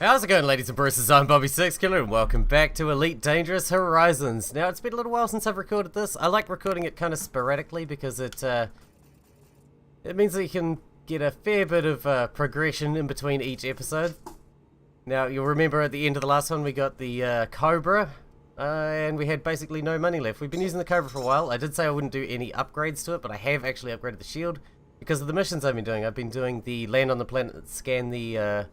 How's it going, ladies and bruises? I'm Bobby Sixkilla and welcome back to Elite Dangerous Horizons. Now, it's been a little while since I've recorded this. I like recording it kind of sporadically because it means that you can get a fair bit of progression in between each episode. Now, you'll remember at the end of the last one we got the Cobra, and we had basically no money left. We've been using the Cobra for a while. I did say I wouldn't do any upgrades to it, but I have actually upgraded the shield because of the missions I've been doing. I've been doing the land on the planet, scan the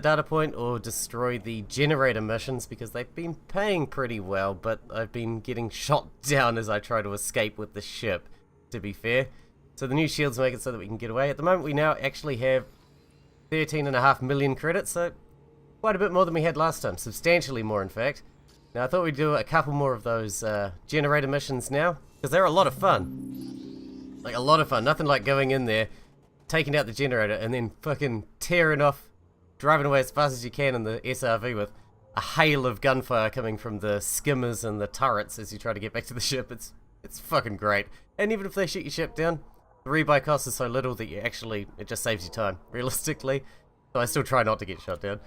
data point, or destroy the generator missions because they've been paying pretty well, but I've been getting shot down as I try to escape with the ship, to be fair. So the new shields make it so that we can get away. At the moment we now actually have 13.5 million credits, so quite a bit more than we had last time, substantially more in fact. Now I thought we'd do a couple more of those generator missions now, because they're a lot of fun. Like a lot of fun, nothing like going in there, taking out the generator, and then fucking tearing off, driving away as fast as you can in the SRV with a hail of gunfire coming from the skimmers and the turrets as you try to get back to the ship. It's fucking great. And even if they shoot your ship down, the rebuy cost is so little that it just saves you time, realistically. So I still try not to get shot down.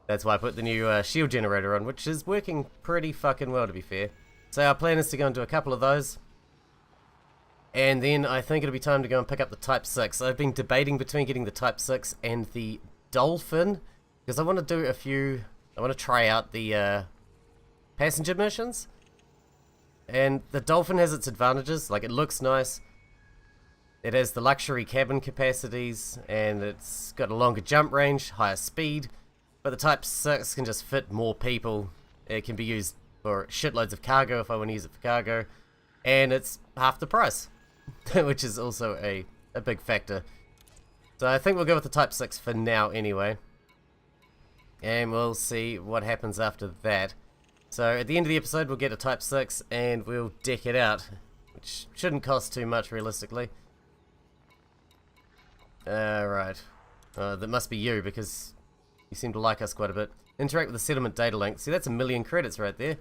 That's why I put the new shield generator on, which is working pretty fucking well, to be fair. So our plan is to go and do a couple of those. And then I think it'll be time to go and pick up the Type 6. I've been debating between getting the Type 6 and the Dolphin, because I want to do I want to try out the passenger missions. And the Dolphin has its advantages, like it looks nice, it has the luxury cabin capacities, and it's got a longer jump range, higher speed, but the Type 6 can just fit more people. It can be used for shitloads of cargo if I want to use it for cargo, and it's half the price, which is also a big factor. So I think we'll go with the Type 6 for now anyway. And we'll see what happens after that. So at the end of the episode we'll get a Type 6 and we'll deck it out, which shouldn't cost too much realistically. Right. That must be you because you seem to like us quite a bit. Interact with the settlement data link. See, that's 1 million credits right there.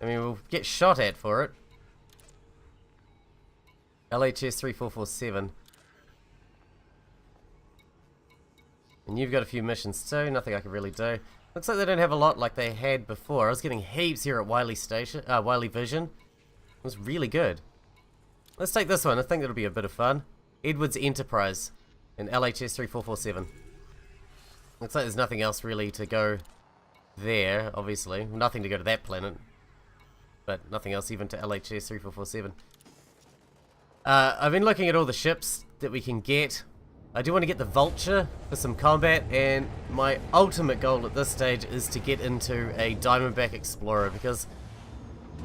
I mean, we'll get shot at for it. LHS 3447. And you've got a few missions too, nothing I can really do. Looks like they don't have a lot like they had before. I was getting heaps here at Wiley Vision. It was really good. Let's take this one, I think it'll be a bit of fun. Edwards Enterprise and LHS 3447. Looks like there's nothing else really to go there, obviously. Nothing to go to that planet. But nothing else even to LHS 3447. I've been looking at all the ships that we can get. I do want to get the Vulture for some combat, and my ultimate goal at this stage is to get into a Diamondback Explorer, because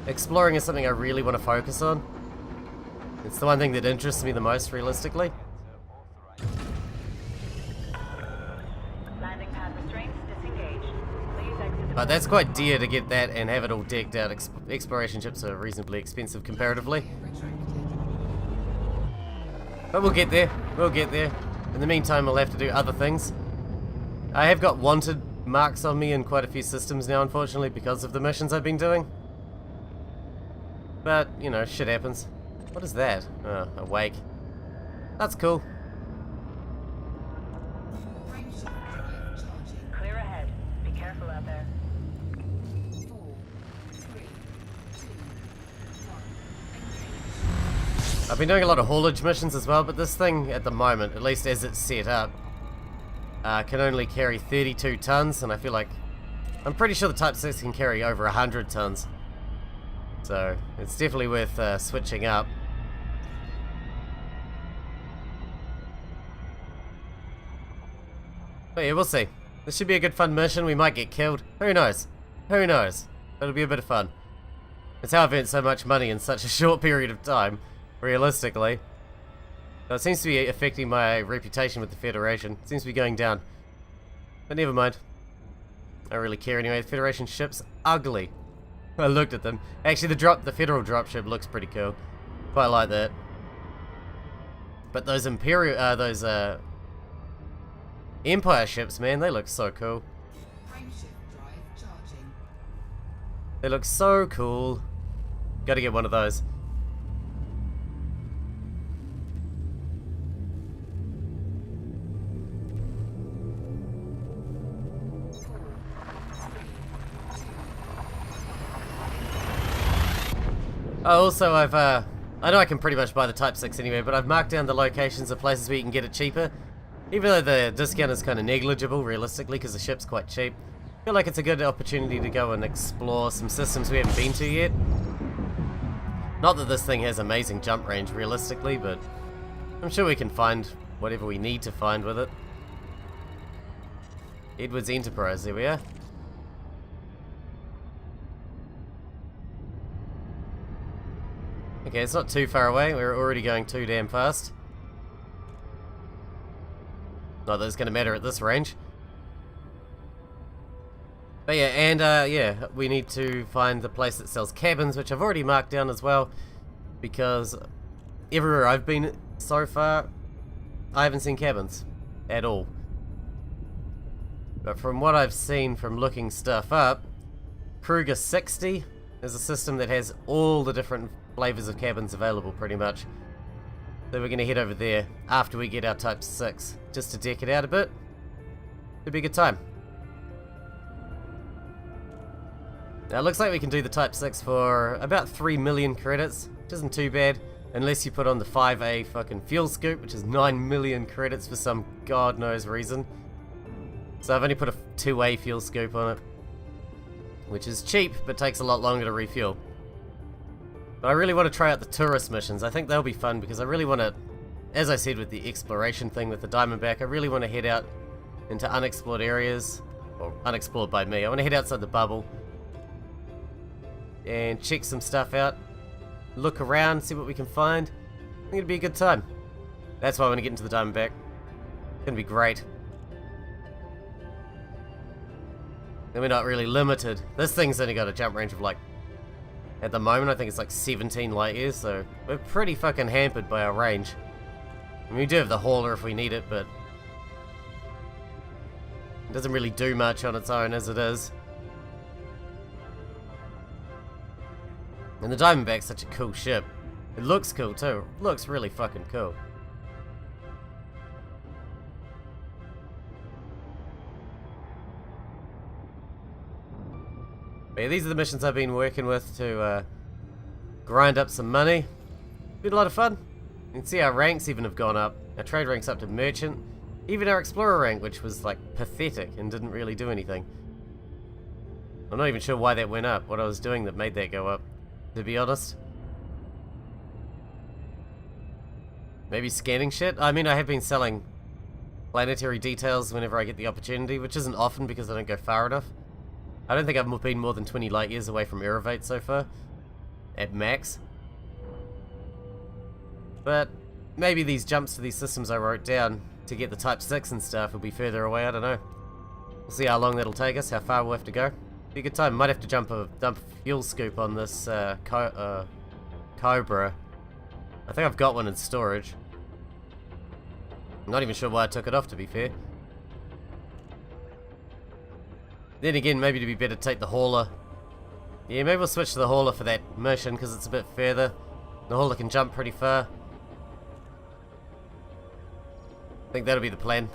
exploring is something I really want to focus on. It's the one thing that interests me the most, realistically. Landing pad restraints disengaged. Please exit. But that's quite dear to get that and have it all decked out. Exploration ships are reasonably expensive comparatively. But we'll get there. We'll get there. In the meantime, we'll have to do other things. I have got wanted marks on me in quite a few systems now, unfortunately, because of the missions I've been doing. But, you know, shit happens. What is that? Oh, a wake. That's cool. Clear ahead. Be careful out there. I've been doing a lot of haulage missions as well, but this thing at the moment, at least as it's set up, can only carry 32 tons, and I feel like I'm pretty sure the Type 6 can carry over 100 tons. So it's definitely worth switching up. But yeah, we'll see. This should be a good fun mission. We might get killed. Who knows? Who knows? It'll be a bit of fun. It's how I've earned so much money in such a short period of time, realistically. So it seems to be affecting my reputation with the Federation. It seems to be going down. But never mind. I don't really care anyway. The Federation ship's ugly. I looked at them. Actually, the Federal dropship looks pretty cool. Quite like that. But those Empire ships, man, they look so cool. They look so cool. Gotta get one of those. Oh, also I know I can pretty much buy the Type 6 anyway, but I've marked down the locations of places where you can get it cheaper. Even though the discount is kind of negligible, realistically, because the ship's quite cheap. I feel like it's a good opportunity to go and explore some systems we haven't been to yet. Not that this thing has amazing jump range, realistically, but I'm sure we can find whatever we need to find with it. Edwards Enterprise, there we are. Okay, it's not too far away, we're already going too damn fast. Not that it's going to matter at this range. But yeah, and yeah, we need to find the place that sells cabins, which I've already marked down as well, because everywhere I've been so far, I haven't seen cabins at all. But from what I've seen from looking stuff up, Kruger 60 is a system that has all the different flavors of cabins available, pretty much. So we're going to head over there after we get our Type 6, just to deck it out a bit. It'll be a good time. Now it looks like we can do the Type 6 for about 3 million credits, which isn't too bad, unless you put on the 5A fucking fuel scoop, which is 9 million credits for some god knows reason. So I've only put a 2A fuel scoop on it, which is cheap, but takes a lot longer to refuel. But I really want to try out the tourist missions. I think they'll be fun, because I really want to, as I said with the exploration thing with the Diamondback, I really want to head out into unexplored areas, or unexplored by me. I want to head outside the bubble and check some stuff out, look around, see what we can find. I think it'd be a good time. That's why I want to get into the Diamondback. It's gonna be great. And we're not really limited. This thing's only got a jump range of like, at the moment I think it's like 17 light years, so we're pretty fucking hampered by our range. I mean, we do have the hauler if we need it, but it doesn't really do much on its own as it is. And the Diamondback's such a cool ship. It looks cool too. It looks really fucking cool. But yeah, these are the missions I've been working with to grind up some money. Been a lot of fun. You can see our ranks even have gone up. Our trade rank's up to merchant. Even our explorer rank, which was like pathetic and didn't really do anything. I'm not even sure why that went up, what I was doing that made that go up, to be honest. Maybe scanning shit? I mean, I have been selling planetary details whenever I get the opportunity, which isn't often because I don't go far enough. I don't think I've been more than 20 light years away from Erivate so far, at max. But maybe these jumps to these systems I wrote down to get the Type 6 and stuff will be further away, I don't know. We'll see how long that'll take us, how far we'll have to go. Be a good time. Might have to dump a fuel scoop on this Cobra. I think I've got one in storage. I'm not even sure why I took it off, to be fair. Then again, maybe it'd be better to take the hauler. Yeah, maybe we'll switch to the hauler for that mission, because it's a bit further. The hauler can jump pretty far. I think that'll be the plan.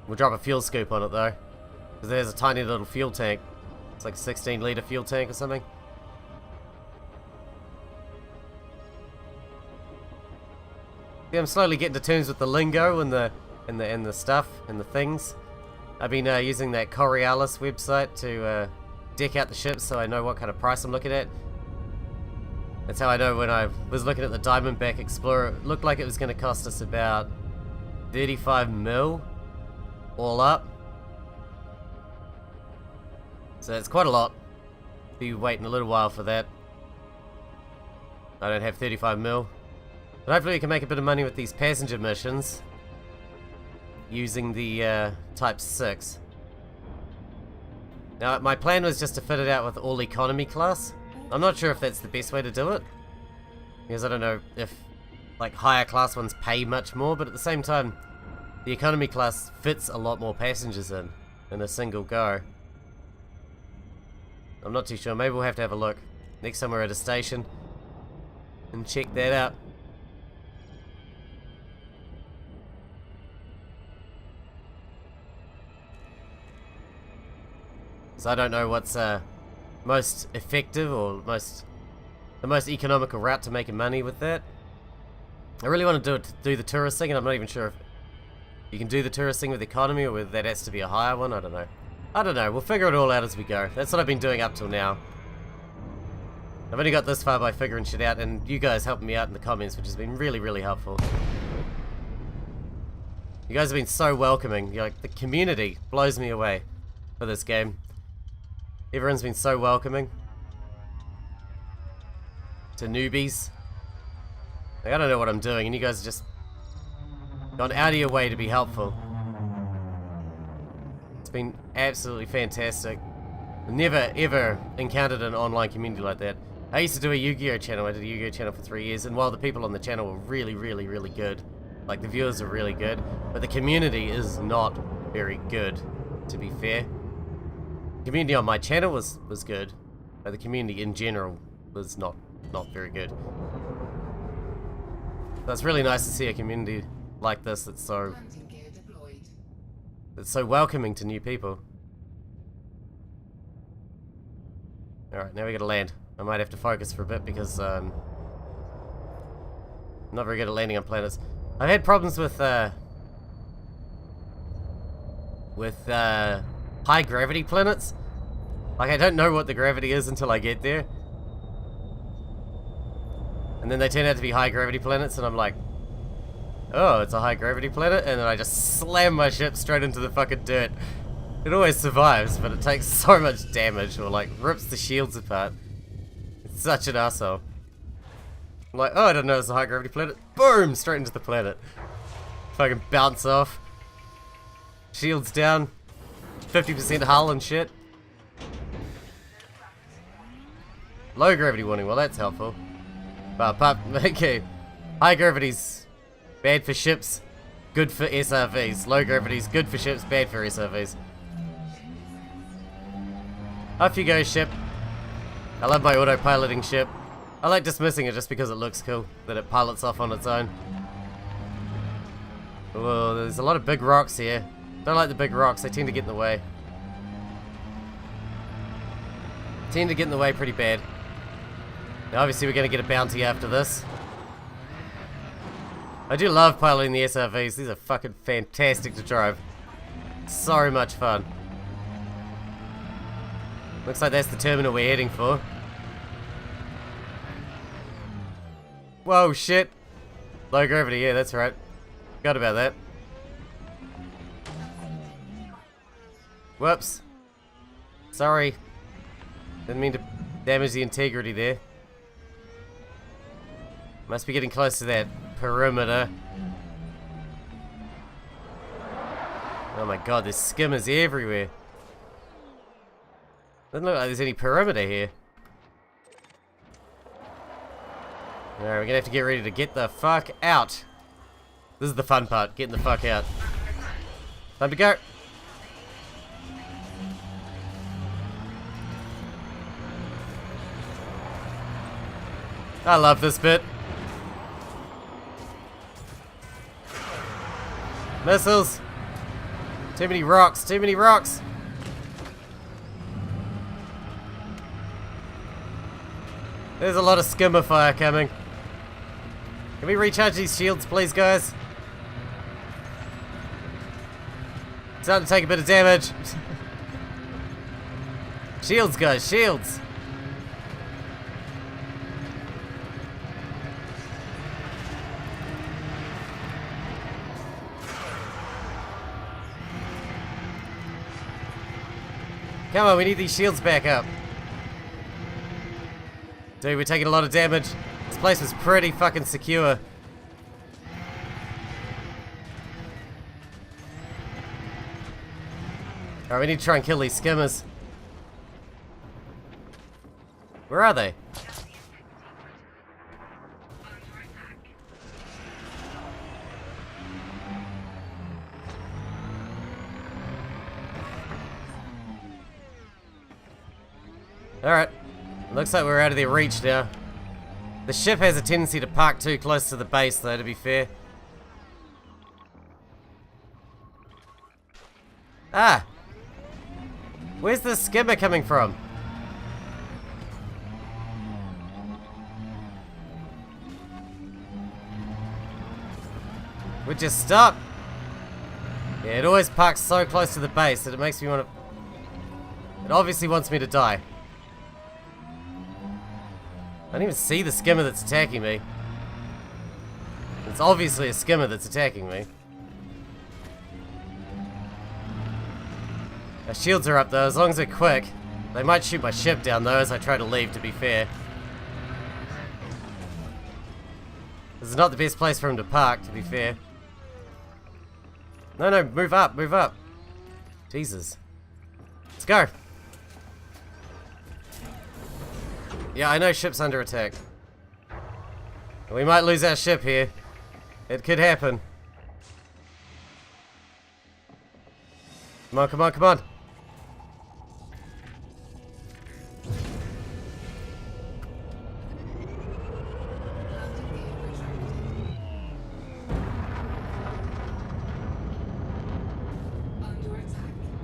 We'll drop a fuel scoop on it, though. Because there's a tiny little fuel tank. It's like a 16-litre fuel tank or something. Yeah, I'm slowly getting to terms with the lingo and the stuff and the things. I've been using that Coriolis website to deck out the ships, so I know what kind of price I'm looking at. That's how I know when I was looking at the Diamondback Explorer, it looked like it was going to cost us about 35 mil all up. So that's quite a lot. Be waiting a little while for that. I don't have 35 mil. But hopefully we can make a bit of money with these passenger missions using the Type 6. Now, my plan was just to fit it out with all economy class. I'm not sure if that's the best way to do it, because I don't know if like higher class ones pay much more, but at the same time the economy class fits a lot more passengers in a single go. I'm not too sure. Maybe we'll have to have a look next time we're at a station and check that out. So I don't know what's most effective or most the most economical route to making money with that. I really want to do the tourist thing, and I'm not even sure if you can do the tourist thing with economy or whether that has to be a higher one. I don't know. I don't know. We'll figure it all out as we go. That's what I've been doing up till now. I've only got this far by figuring shit out, and you guys helping me out in the comments, which has been really, really helpful. You guys have been so welcoming. You're like, the community blows me away for this game. Everyone's been so welcoming. To newbies. Like, I don't know what I'm doing, and you guys have just gone out of your way to be helpful. It's been absolutely fantastic. Never ever encountered an online community like that. I used to do a Yu-Gi-Oh channel. I did a Yu-Gi-Oh channel for 3 years, and while the people on the channel were really, really, really good, like the viewers are really good, but the community is not very good, to be fair. The community on my channel was good, but the community in general was not very good. So it's really nice to see a community like this that's so welcoming to new people. Alright, now we gotta land. I might have to focus for a bit because I'm not very good at landing on planets. I've had problems with high gravity planets. Like, I don't know what the gravity is until I get there. And then they turn out to be high gravity planets, and I'm like, oh, it's a high gravity planet? And then I just slam my ship straight into the fucking dirt. It always survives, but it takes so much damage, or like rips the shields apart. It's such an asshole. I'm like, oh, I don't know, it's a high gravity planet. Boom! Straight into the planet. Fucking bounce off. Shields down. 50% hull and shit. Low gravity warning, well that's helpful. But, okay. High gravity's bad for ships, good for SRVs. Low gravity's good for ships, bad for SRVs. Off you go, ship. I love my auto-piloting ship. I like dismissing it just because it looks cool, that it pilots off on its own. Whoa, there's a lot of big rocks here. Don't like the big rocks, they tend to get in the way. Tend to get in the way pretty bad. Now obviously we're going to get a bounty after this. I do love piloting the SRVs, these are fucking fantastic to drive. So much fun. Looks like that's the terminal we're heading for. Whoa, shit. Low gravity, yeah, that's right. Forgot about that. Whoops. Sorry. Didn't mean to damage the integrity there. Must be getting close to that perimeter. Oh my god, there's skimmers everywhere. Doesn't look like there's any perimeter here. Alright, we're gonna have to get ready to get the fuck out. This is the fun part, getting the fuck out. Time to go. I love this bit. Missiles. Too many rocks, too many rocks. There's a lot of skimmer fire coming. Can we recharge these shields, please, guys? Starting to take a bit of damage. Shields, guys, shields. Come on, we need these shields back up. Dude, we're taking a lot of damage. This place was pretty fucking secure. Alright, we need to try and kill these skimmers. Where are they? Alright. Looks like we're out of their reach now. The ship has a tendency to park too close to the base though, to be fair. Ah! Where's the skimmer coming from? Would you stop? Yeah, it always parks so close to the base that it makes me want to... It obviously wants me to die. I don't even see the skimmer that's attacking me. It's obviously a skimmer that's attacking me. Our shields are up though, as long as they're quick. They might shoot my ship down though as I try to leave, to be fair. This is not the best place for him to park, to be fair. No, move up, move up. Jesus. Let's go. Yeah, I know ship's under attack. We might lose our ship here. It could happen. Come on, come on, come on.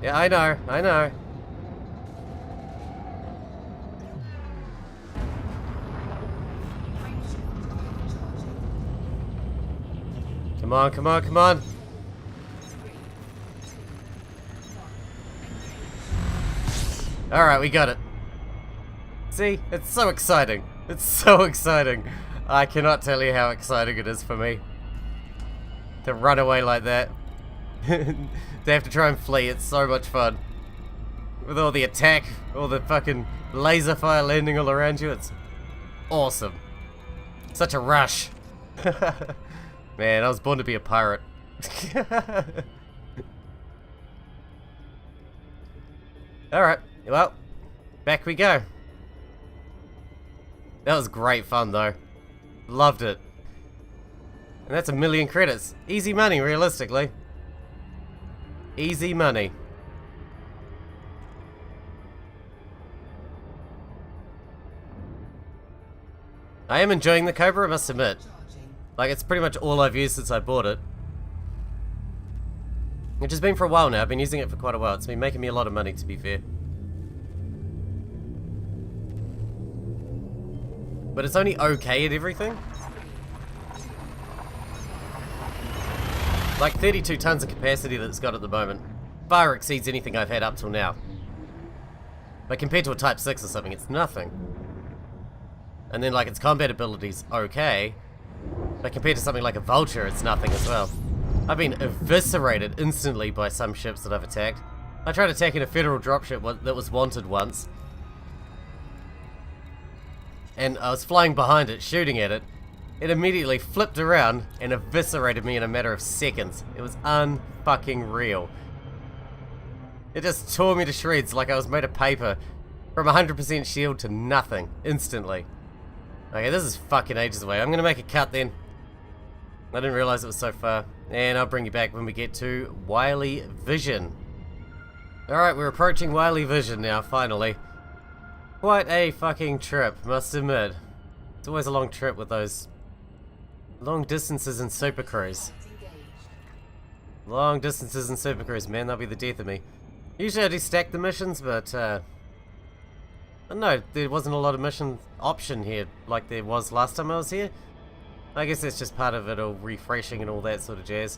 Yeah, I know, I know. Come on, come on, come on. Alright, we got it. See? It's so exciting. It's so exciting. I cannot tell you how exciting it is for me. To run away like that. They have to try and flee. It's so much fun. With all the attack, all the fucking laser fire landing all around you, it's awesome. Such a rush. Man, I was born to be a pirate. Alright, well, back we go. That was great fun though. Loved it. And that's 1,000,000 credits. Easy money, realistically. Easy money. I am enjoying the Cobra, I must admit. Like, it's pretty much all I've used since I bought it. Which has been for a while now. I've been using it for quite a while. It's been making me a lot of money, to be fair. But it's only okay at everything. Like 32 tons of capacity that it's got at the moment far exceeds anything I've had up till now. But compared to a Type 6 or something, it's nothing. And then like its combat ability's okay, but compared to something like a Vulture, it's nothing as well. I've been eviscerated instantly by some ships that I've attacked. I tried attacking a Federal dropship that was wanted once. And I was flying behind it, shooting at it. It immediately flipped around and eviscerated me in a matter of seconds. It was unfucking real. It just tore me to shreds like I was made of paper. From 100% shield to nothing, instantly. Okay, this is fucking ages away. I'm gonna make a cut then. I didn't realize it was so far. And I'll bring you back when we get to Wily Vision. Alright, we're approaching Wily Vision now, finally. Quite a fucking trip, must admit. It's always a long trip with those long distances in Super Cruise. Long distances in Super Cruise, man, that'll be the death of me. Usually I do stack the missions, but I don't know, there wasn't a lot of mission option here like there was last time I was here. I guess that's just part of it, all refreshing and all that sort of jazz.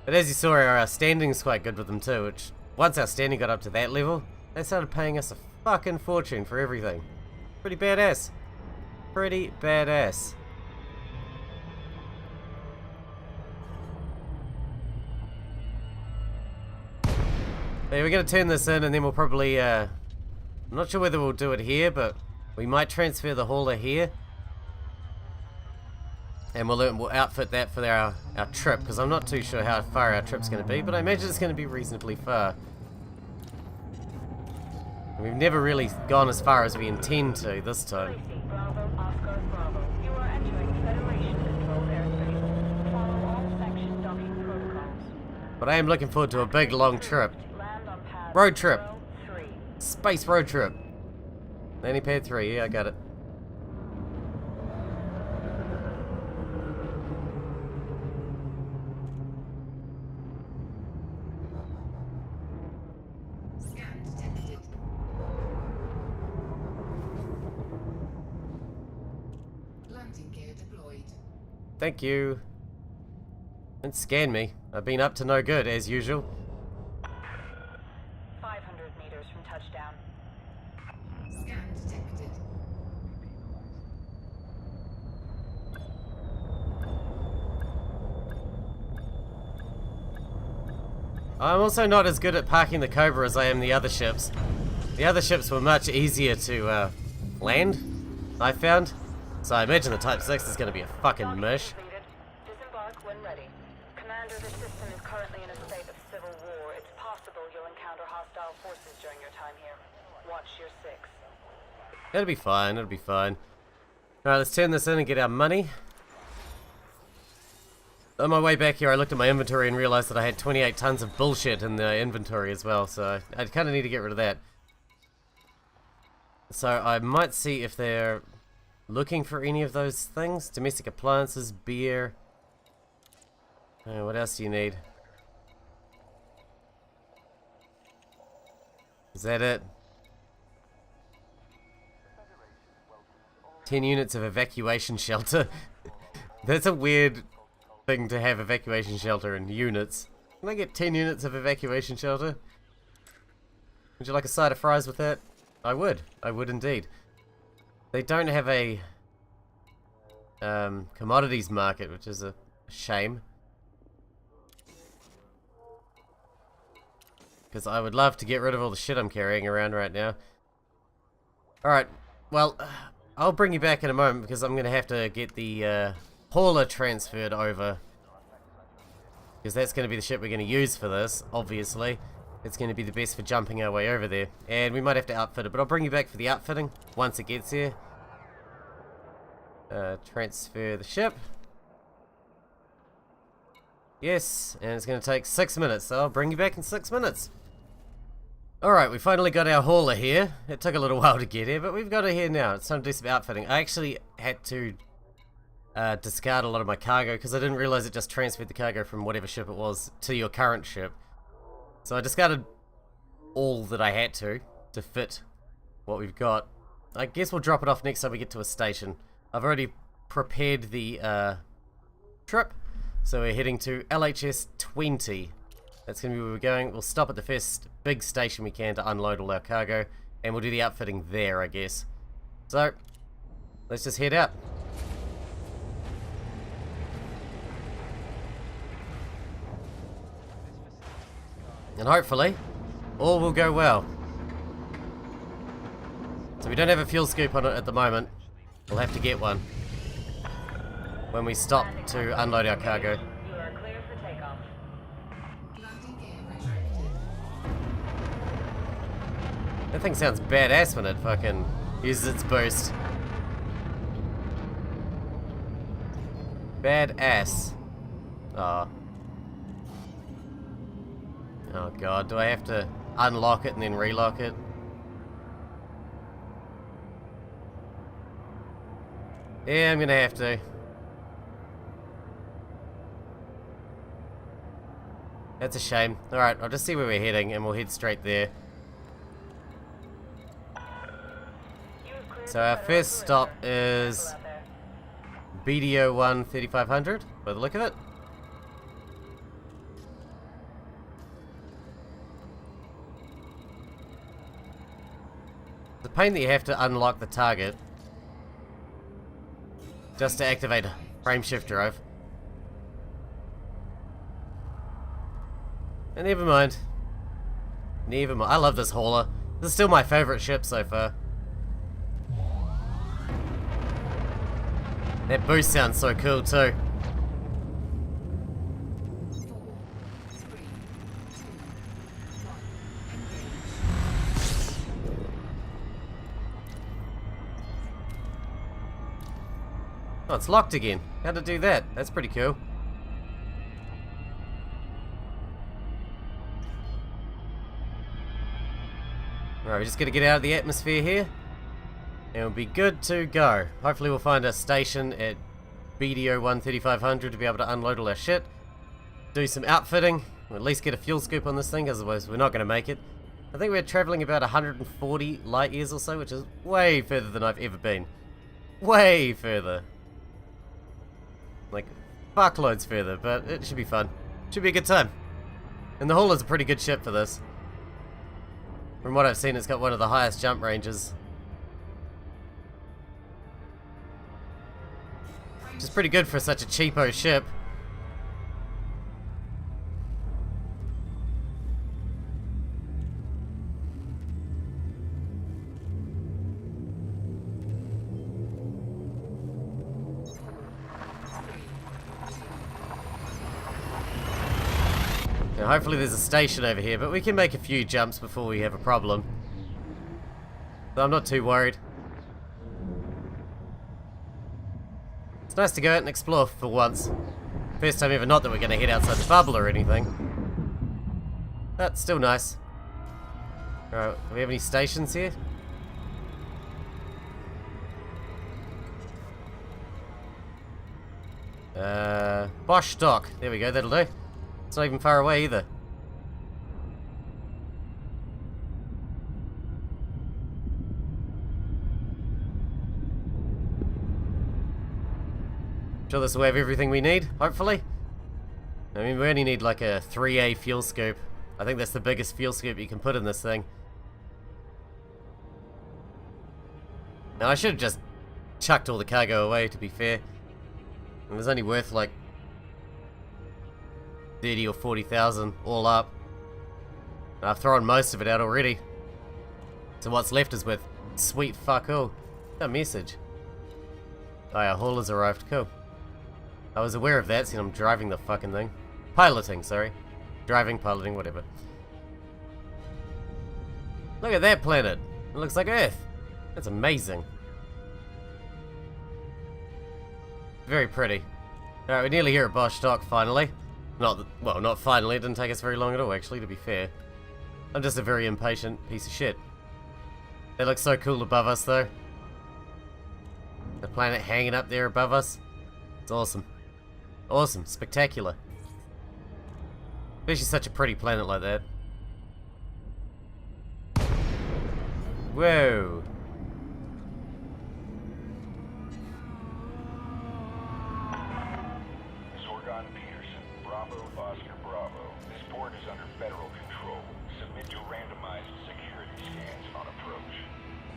But as you saw, our standing's quite good with them too, which once our standing got up to that level, they started paying us a fucking fortune for everything. Pretty badass. Pretty badass. Hey, we're gonna turn this in and then we'll probably, I'm not sure whether we'll do it here, but we might transfer the hauler here. And we'll outfit that for our trip, because I'm not too sure how far our trip's gonna be, but I imagine it's gonna be reasonably far. We've never really gone as far as we intend to this time. Bravo, Oscar, Bravo. You are entering Federation-controlled airspace. Follow all section docking protocols. But I am looking forward to a big long trip. Land on pad Road trip. 03. Space road trip. Landing pad 3, yeah, I got it. Scan detected. Landing gear deployed. Thank you. Don't scan me. I've been up to no good, as usual. 500 meters from touchdown. Scan detected. I'm also not as good at parking the Cobra as I am the other ships. The other ships were much easier to land, I found. So I imagine the Type 6 is going to be a fucking Docking mush. completed. Disembark when ready. Commander, the system is currently in a state of civil war. It's possible you'll encounter hostile forces during your time here. Watch your 6. It'll be fine, it'll be fine. Alright, let's turn this in and get our money. On my way back here, I looked at my inventory and realized that I had 28 tons of bullshit in the inventory as well, so I kind of need to get rid of that. So I might see if they're looking for any of those things. Domestic appliances, beer. What else do you need? Is that it? 10 units of evacuation shelter. That's a weird thing to have, evacuation shelter in units. Can I get 10 units of evacuation shelter? Would you like a side of fries with that? I would indeed. They don't have a commodities market, which is a shame. Because I would love to get rid of all the shit I'm carrying around right now. Alright, well, I'll bring you back in a moment because I'm going to have to get the hauler transferred over. Because that's going to be the ship we're going to use for this, obviously. It's going to be the best for jumping our way over there. And we might have to outfit it, but I'll bring you back for the outfitting once it gets here. Transfer the ship. Yes, and it's going to take 6 minutes, so I'll bring you back in 6 minutes. Alright, we finally got our hauler here. It took a little while to get here, but we've got it here now. It's time to do some outfitting. I actually had to discard a lot of my cargo because I didn't realize it just transferred the cargo from whatever ship it was to your current ship. So I discarded all that I had to fit what we've got. I guess we'll drop it off next time we get to a station. I've already prepared the trip, so we're heading to LHS 20. That's going to be where we're going. We'll stop at the first big station we can to unload all our cargo, and we'll do the outfitting there, I guess. So, let's just head out. And hopefully, all will go well. So we don't have a fuel scoop on it at the moment. We'll have to get one when we stop to unload our cargo. You are clear for takeoff. Landing gear retracted. That thing sounds badass when it fucking uses its boost. Badass. Oh. Oh god, do I have to unlock it and then relock it? Yeah, I'm gonna have to. That's a shame. Alright, I'll just see where we're heading and we'll head straight there. So our first stop is BDO 1 3500, by the look of it. It's a pain that you have to unlock the target just to activate frame shift drive. And never mind. Never mind. I love this hauler. This is still my favorite ship so far. That boost sounds so cool too. 4, 3, 2, 1. Engage. Oh, it's locked again. How'd it do that? That's pretty cool. Alright, we just gotta get out of the atmosphere here. And we'll be good to go. Hopefully we'll find a station at BDO 1 3500 to be able to unload all our shit. Do some outfitting. Or at least get a fuel scoop on this thing, otherwise we're not gonna make it. I think we're traveling about 140 light years or so, which is way further than I've ever been. Way further. Like fuckloads further, but it should be fun. Should be a good time. And the Hull is a pretty good ship for this. From what I've seen, it's got one of the highest jump ranges. Which is pretty good for such a cheapo ship. Now, hopefully there's a station over here, but we can make a few jumps before we have a problem. So I'm not too worried. It's nice to go out and explore for once. First time ever, not that we're going to head outside the bubble or anything. But still nice. Alright, do we have any stations here? Bosch Dock. There we go, that'll do. It's not even far away either. Sure this will have everything we need, hopefully. I mean, we only need like a 3A fuel scoop. I think that's the biggest fuel scoop you can put in this thing. Now I should have just chucked all the cargo away, to be fair. It was only worth like 30 or 40,000 all up. And I've thrown most of it out already. So what's left is worth sweet fuck all. A message. Oh yeah, haul has arrived, cool. I was aware of that, since I'm driving the fucking thing. Piloting, sorry. Driving, piloting, whatever. Look at that planet. It looks like Earth. That's amazing. Very pretty. Alright, we're nearly here at Bosch Dock, finally. Not finally. It didn't take us very long at all, actually, to be fair. I'm just a very impatient piece of shit. It looks so cool above us, though. The planet hanging up there above us. It's awesome. Awesome. Spectacular. Especially such a pretty planet like that. Whoa. Zorgon Peterson, Bravo, Oscar Bravo. This port is under federal control. Submit to randomized security scans on approach.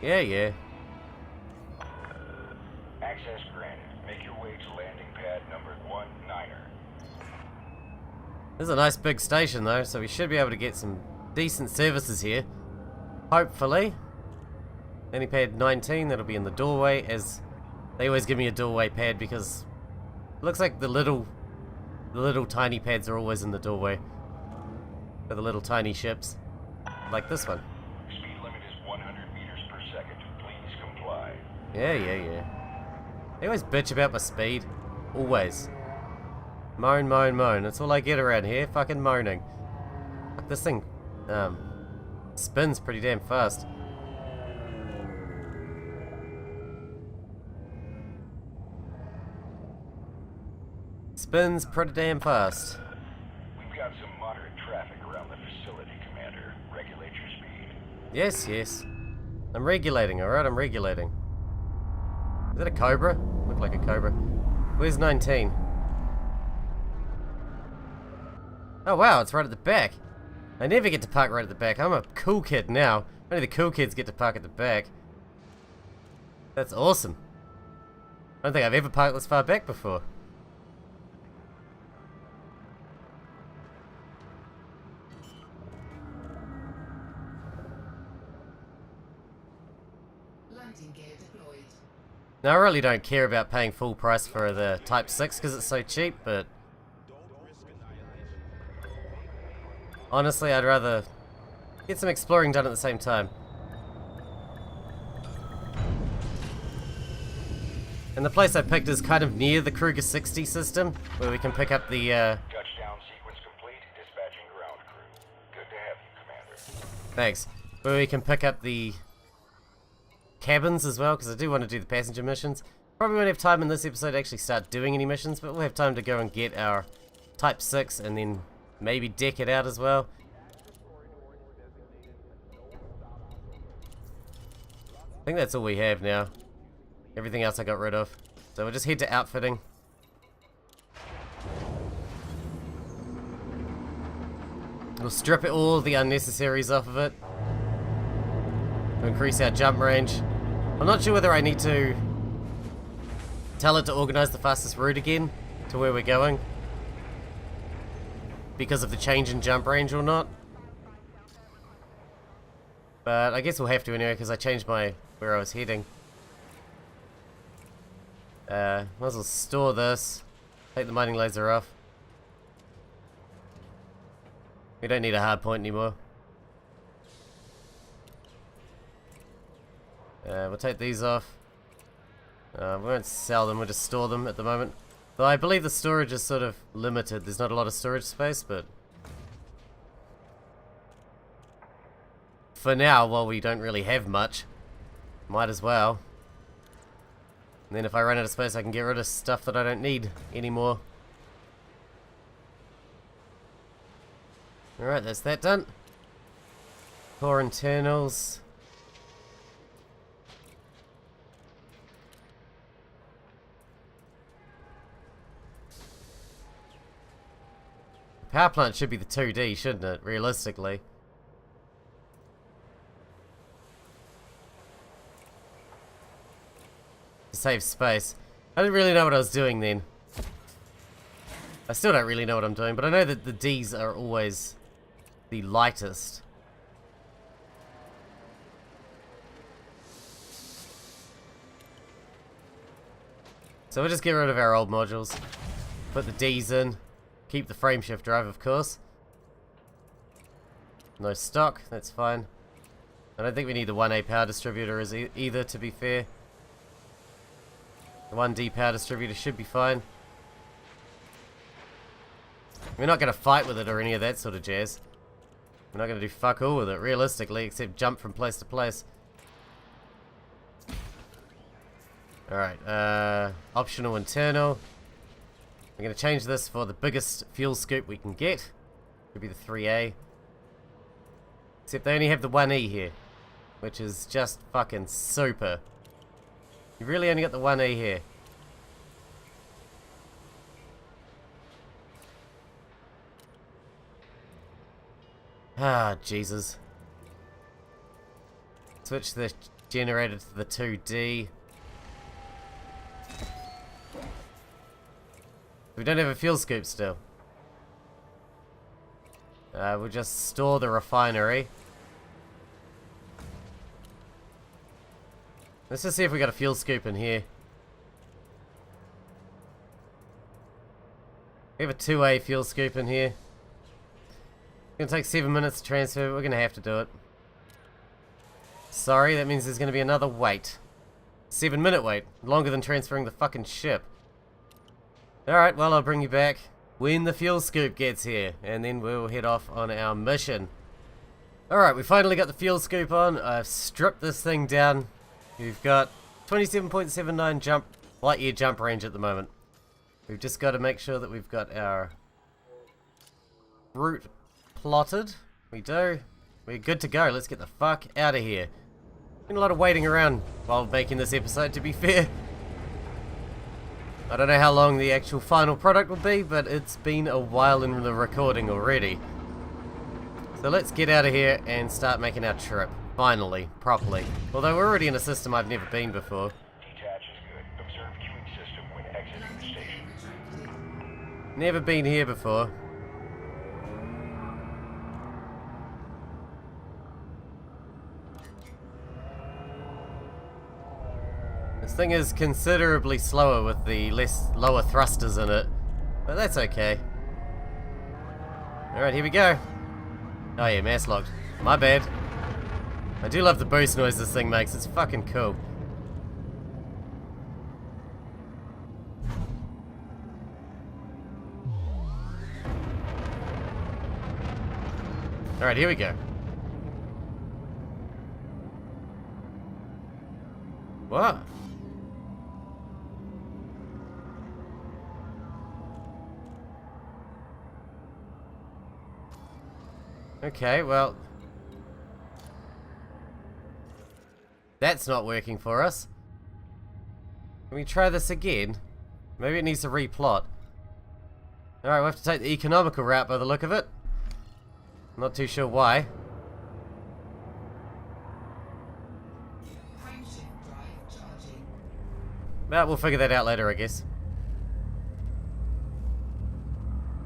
Yeah. Access granted. Make your way to landing pad number 19er. This is a nice big station though, so we should be able to get some decent services here. Hopefully. Landing pad 19, that'll be in the doorway, as they always give me a doorway pad because it looks like the little tiny pads are always in the doorway. For the little tiny ships. Like this one. Speed limit is 100 meters per second. Please comply. Yeah. They always bitch about my speed. Always. Moan. That's all I get around here. Fucking moaning. Fuck, this thing, spins pretty damn fast. Spins pretty damn fast. We've got some moderate traffic around the facility, Commander. Regulate your speed. Yes. I'm regulating, alright? I'm regulating. Is that a Cobra? Look like a Cobra. Where's 19? Oh wow, it's right at the back. I never get to park right at the back. I'm a cool kid now. Only the cool kids get to park at the back. That's awesome. I don't think I've ever parked this far back before. Landing gear deployed. Now, I really don't care about paying full price for the Type 6 because it's so cheap, but honestly, I'd rather get some exploring done at the same time. And the place I picked is kind of near the Kruger 60 system, where we can pick up the, Touchdown sequence complete. Dispatching ground crew. Good to have you, Commander. thanks, where we can pick up the cabins as well, because I do want to do the passenger missions. Probably won't have time in this episode to actually start doing any missions, but we'll have time to go and get our Type 6 and then maybe deck it out as well. I think that's all we have now. Everything else I got rid of. So we'll just head to outfitting. We'll strip all the unnecessaries off of it to increase our jump range. I'm not sure whether I need to tell it to organize the fastest route again to where we're going because of the change in jump range or not. But I guess we'll have to anyway because I changed where I was heading. Might as well store this. Take the mining laser off. We don't need a hard point anymore. We'll take these off. We won't sell them, we'll just store them at the moment. Though I believe the storage is sort of limited. There's not a lot of storage space, but for now, while we don't really have much, might as well. And then if I run out of space, I can get rid of stuff that I don't need anymore. Alright, that's that done. Core internals. The power plant should be the 2D, shouldn't it? Realistically. To save space. I didn't really know what I was doing then. I still don't really know what I'm doing, but I know that the Ds are always the lightest. So we'll just get rid of our old modules. Put the Ds in. Keep the frameshift drive, of course. No stock, that's fine. I don't think we need the 1A power distributor either, to be fair. The 1D power distributor should be fine. We're not going to fight with it or any of that sort of jazz. We're not going to do fuck all with it, realistically, except jump from place to place. Alright, optional internal. We're going to change this for the biggest fuel scoop we can get. Could be the 3A. Except they only have the 1E here, which is just fucking super. You've really only got the 1E here. Ah, Jesus. Switch the generator to the 2D. We don't have a fuel scoop still. We'll just store the refinery. Let's just see if we got a fuel scoop in here. We have a 2A fuel scoop in here. It's gonna take 7 minutes to transfer, but we're gonna have to do it. Sorry, that means there's gonna be another wait. 7-minute wait. Longer than transferring the fucking ship. Alright, well, I'll bring you back when the fuel scoop gets here, and then we'll head off on our mission. Alright, we finally got the fuel scoop on. I've stripped this thing down. We've got 27.79 light year jump range at the moment. We've just got to make sure that we've got our route plotted. We do. We're good to go. Let's get the fuck out of here. Been a lot of waiting around while making this episode, to be fair. I don't know how long the actual final product will be, but it's been a while in the recording already. So let's get out of here and start making our trip. Finally. Properly. Although we're already in a system I've never been before. Detach is good. Observe queuing system when exiting the station. Never been here before. This thing is considerably slower with the lower thrusters in it, but that's okay. Alright, here we go. Oh yeah, mass locked. My bad. I do love the boost noise this thing makes, it's fucking cool. Alright, here we go. What? Okay, well, that's not working for us. Can we try this again? Maybe it needs to replot. Alright, we'll have to take the economical route by the look of it. Not too sure why. Frameshift drive charging. But we'll figure that out later, I guess.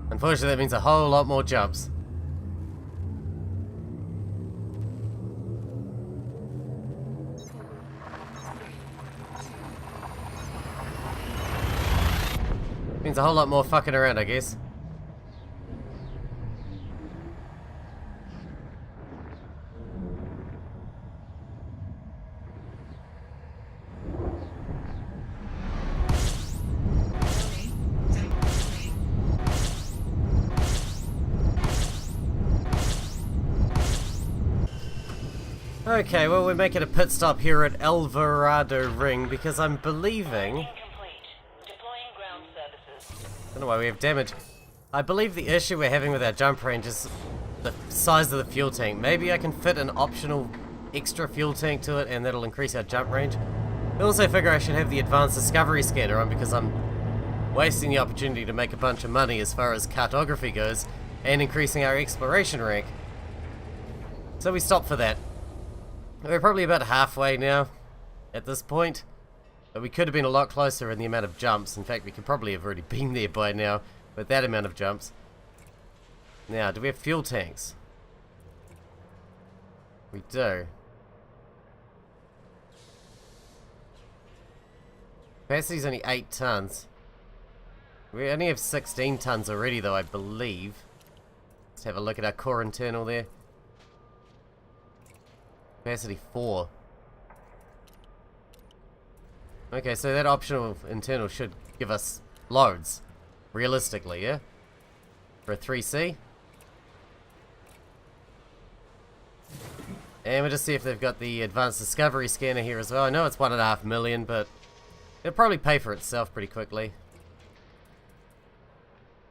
Unfortunately, that means a whole lot more jumps. Means a whole lot more fucking around, I guess. Okay, well, we're making a pit stop here at Alvarado Ring because I'm believing... Complete. Deploying ground services. I don't know why we have damage. I believe the issue we're having with our jump range is the size of the fuel tank. Maybe I can fit an optional extra fuel tank to it and that'll increase our jump range. I also figure I should have the advanced discovery scanner on because I'm wasting the opportunity to make a bunch of money as far as cartography goes and increasing our exploration rank. So we stop for that. We're probably about halfway now at this point, but we could have been a lot closer in the amount of jumps. In fact, we could probably have already been there by now with that amount of jumps. Now, do we have fuel tanks? We do. Capacity's only 8 tons. We only have 16 tons already though, I believe. Let's have a look at our core internal there. Capacity 4. Okay, so that optional internal should give us loads. Realistically, yeah? For a 3C. And we'll just see if they've got the advanced discovery scanner here as well. I know it's 1.5 million, but it'll probably pay for itself pretty quickly.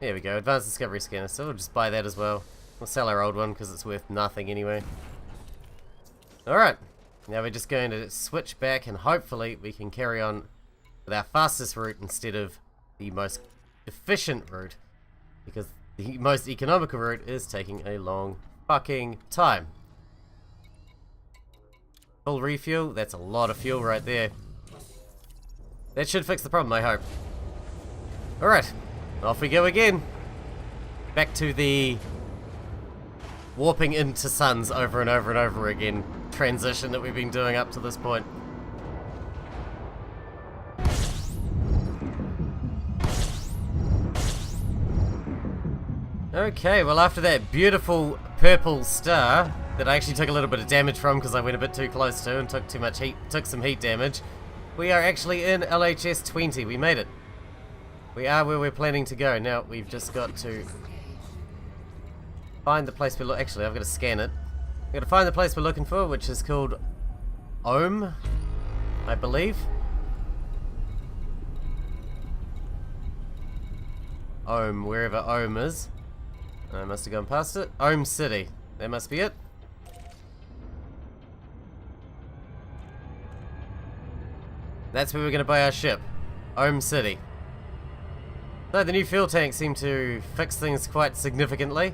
There we go, advanced discovery scanner. So we'll just buy that as well. We'll sell our old one because it's worth nothing anyway. Alright, now we're just going to switch back and hopefully we can carry on with our fastest route instead of the most efficient route, because the most economical route is taking a long fucking time. Full refuel, that's a lot of fuel right there. That should fix the problem, I hope. Alright, off we go again. Back to the warping into suns over and over and over again transition that we've been doing up to this point. Okay, well after that beautiful purple star that I actually took a little bit of damage from because I went a bit too close to and took too much heat, took some heat damage, we are actually in LHS 20. We made it. We are where we're planning to go. Now we've just got to find the place we're actually, I've got to scan it. We've got to find the place we're looking for, which is called Ohm, I believe. Ohm, wherever Ohm is. I must have gone past it. Ohm City. That must be it. That's where we're going to buy our ship. Ohm City. So the new fuel tanks seem to fix things quite significantly.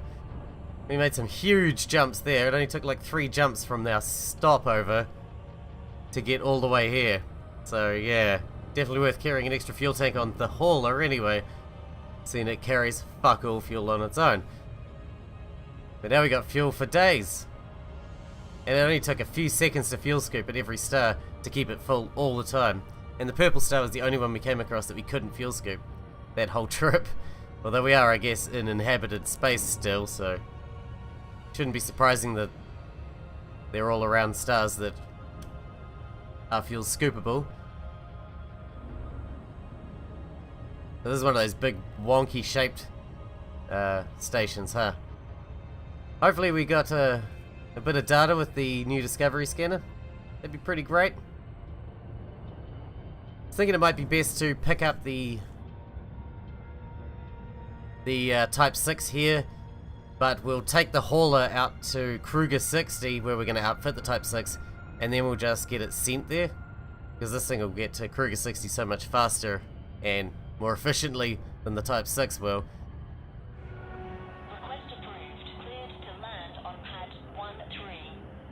We made some huge jumps there. It only took like 3 jumps from our stopover to get all the way here. So yeah, definitely worth carrying an extra fuel tank on the hauler anyway, seeing it carries fuck all fuel on its own. But now we got fuel for days. And it only took a few seconds to fuel scoop at every star to keep it full all the time. And the purple star was the only one we came across that we couldn't fuel scoop that whole trip. Although we are, I guess, in inhabited space still, so shouldn't be surprising that they're all around stars that are fuel scoopable. So this is one of those big wonky shaped stations, huh? Hopefully we got a bit of data with the new discovery scanner. That'd be pretty great. I was thinking it might be best to pick up the Type 6 here, but we'll take the hauler out to Kruger 60 where we're going to outfit the Type 6, and then we'll just get it sent there, because this thing will get to Kruger 60 so much faster and more efficiently than the Type 6 will. Request approved. Cleared to land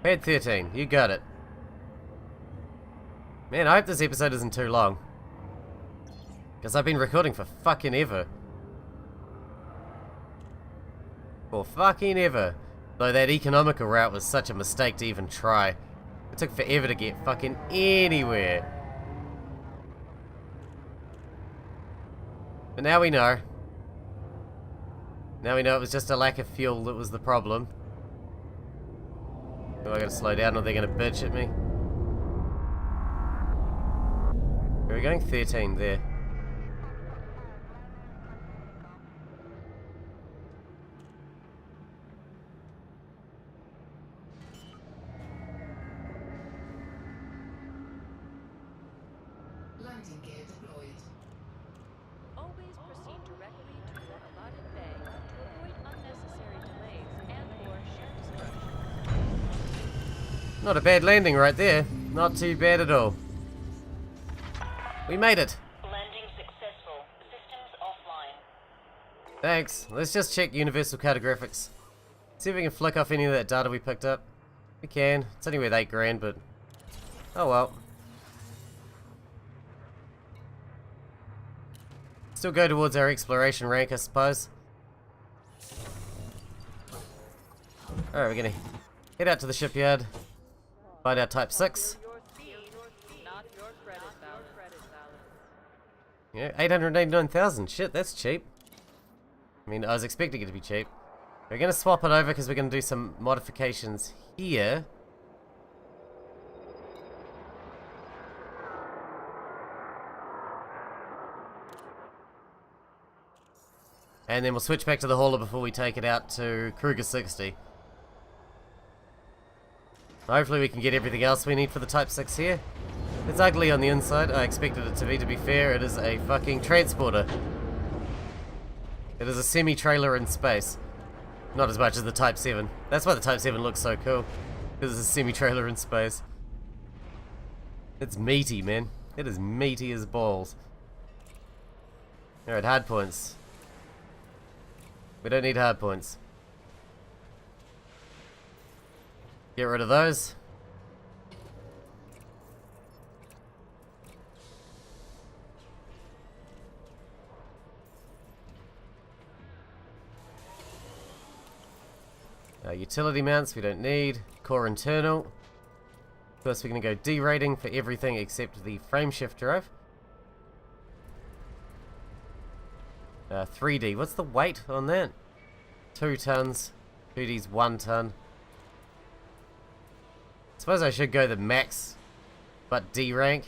Pad 13, you got it. Man, I hope this episode isn't too long. Because I've been recording for fucking ever. For fucking ever. Though that economical route was such a mistake to even try. It took forever to get fucking anywhere. But now we know. Now we know it was just a lack of fuel that was the problem. Am I gonna slow down or they're gonna bitch at me? Where are we going? 13 there. Landing gear deployed. Always proceed directly to your allotted bay to avoid unnecessary delays and/or ship destruction. Not a bad landing right there. Not too bad at all. We made it. Landing successful. Systems offline. Thanks. Let's just check universal cartographics. See if we can flick off any of that data we picked up. We can. It's only worth 8 grand, but oh well. Still go towards our exploration rank, I suppose. Alright, we're gonna head out to the shipyard. Find our Type 6. Your speed, not your credit balance. Yeah, 889,000. Shit, that's cheap. I mean, I was expecting it to be cheap. We're gonna swap it over because we're gonna do some modifications here. And then we'll switch back to the hauler before we take it out to Kruger 60. Hopefully we can get everything else we need for the Type 6 here. It's ugly on the inside. I expected it to be fair. It is a fucking transporter. It is a semi-trailer in space. Not as much as the Type 7. That's why the Type 7 looks so cool. Because it's a semi-trailer in space. It's meaty, man. It is meaty as balls. Alright, hard points. We don't need hard points. Get rid of those. Utility mounts we don't need. Core internal. Of course we're going to go D-rating for everything except the frame shift drive. 3D. What's the weight on that? 2 tons. 2D's 1 ton. Suppose I should go the max, but D rank.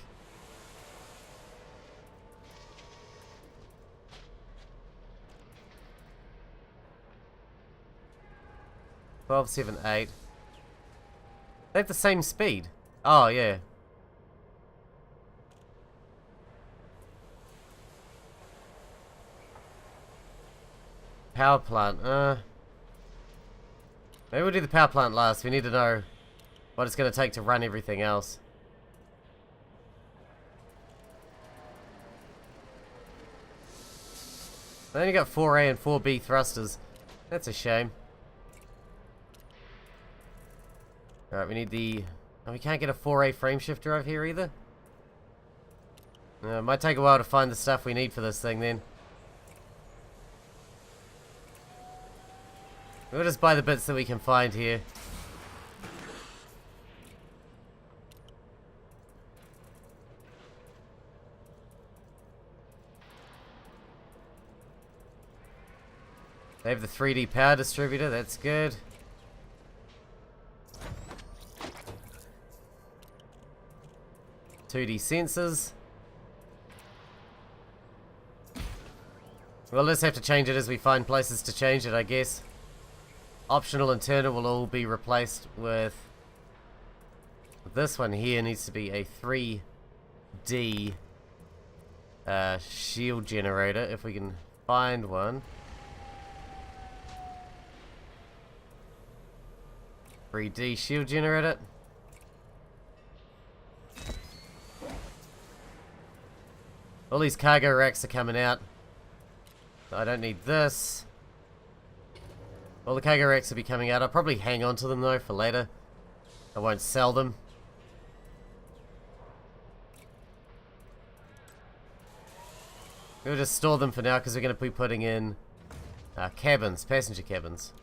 Twelve, 7, 8. They have the same speed. Oh yeah. Power plant. Maybe we'll do the power plant last. We need to know what it's going to take to run everything else. They only got 4A and 4B thrusters. That's a shame. Alright, we need the... Oh, we can't get a 4A frame shift drive here either. It might take a while to find the stuff we need for this thing then. We'll just buy the bits that we can find here. They have the 3D power distributor, that's good. "2D sensors. We'll just have to change it as we find places to change it, I guess. Optional internal will all be replaced with... This one here needs to be a 3D shield generator, if we can find one. 3D shield generator. All these cargo racks are coming out. I don't need this. All the cargo racks will be coming out. I'll probably hang on to them though for later. I won't sell them. We'll just store them for now because we're going to be putting in cabins, passenger cabins.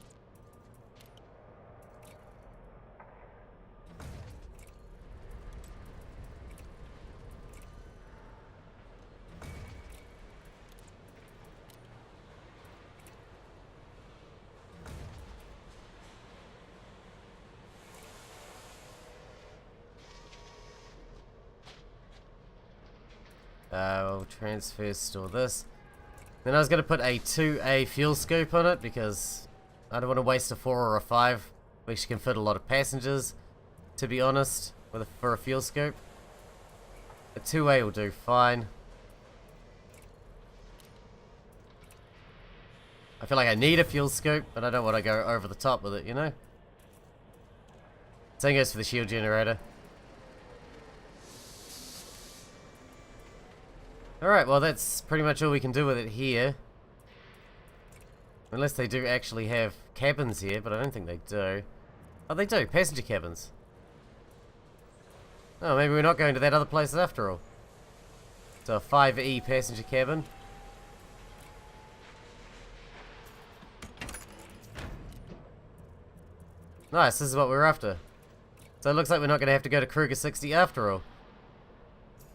We'll transfer, store this. Then I was going to put a 2A fuel scoop on it because I don't want to waste a 4 or a 5, which can fit a lot of passengers, to be honest, for a fuel scoop. A 2A will do fine. I feel like I need a fuel scoop, but I don't want to go over the top with it, you know? Same goes for the shield generator. Alright, well that's pretty much all we can do with it here. Unless they do actually have cabins here, but I don't think they do. Oh, they do, passenger cabins. Oh, maybe we're not going to that other place after all. So a 5E passenger cabin. Nice, this is what we're after. So it looks like we're not going to have to go to Kruger 60 after all.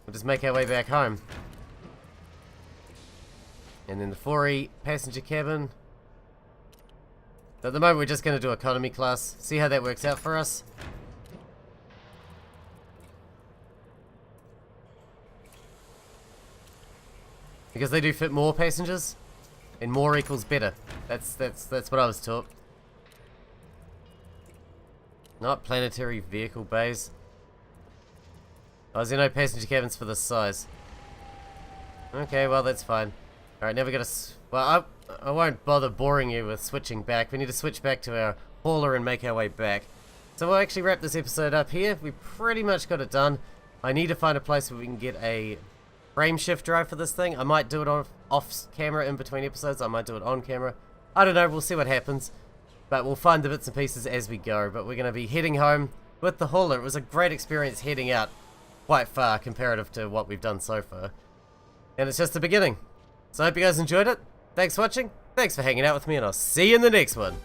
We'll just make our way back home. And then the 4E passenger cabin. At the moment we're just going to do economy class. See how that works out for us. Because they do fit more passengers. And more equals better. That's what I was taught. Not planetary vehicle bays. Oh, is there no passenger cabins for this size? Okay, well that's fine. Alright, now we gotta... Well, I won't bother boring you with switching back. We need to switch back to our hauler and make our way back. So we'll actually wrap this episode up here. We pretty much got it done. I need to find a place where we can get a frame shift drive for this thing. I might do it off camera in between episodes. I might do it on camera. I don't know, we'll see what happens. But we'll find the bits and pieces as we go. But we're going to be heading home with the hauler. It was a great experience heading out quite far comparative to what we've done so far. And it's just the beginning. So I hope you guys enjoyed it. Thanks for watching. Thanks for hanging out with me, and I'll see you in the next one.